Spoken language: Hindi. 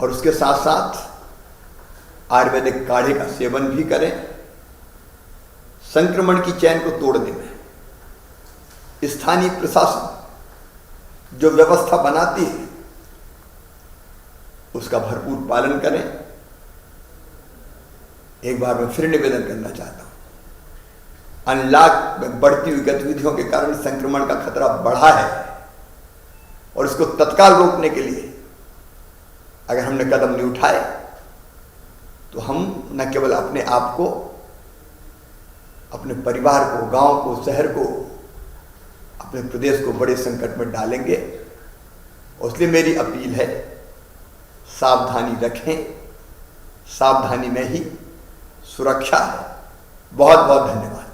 और उसके साथ साथ आयुर्वेदिक काढ़े का सेवन भी करें। संक्रमण की चैन को तोड़ने में स्थानीय प्रशासन जो व्यवस्था बनाती है उसका भरपूर पालन करें। एक बार मैं फिर निवेदन करना चाहता हूं, अनलॉक में बढ़ती हुई गतिविधियों के कारण संक्रमण का खतरा बढ़ा है और इसको तत्काल रोकने के लिए अगर हमने कदम नहीं उठाए तो हम न केवल अपने आप को, अपने परिवार को, गांव को, शहर को, अपने प्रदेश को बड़े संकट में डालेंगे। इसलिए मेरी अपील है, सावधानी रखें, सावधानी में ही सुरक्षा है। बहुत बहुत धन्यवाद।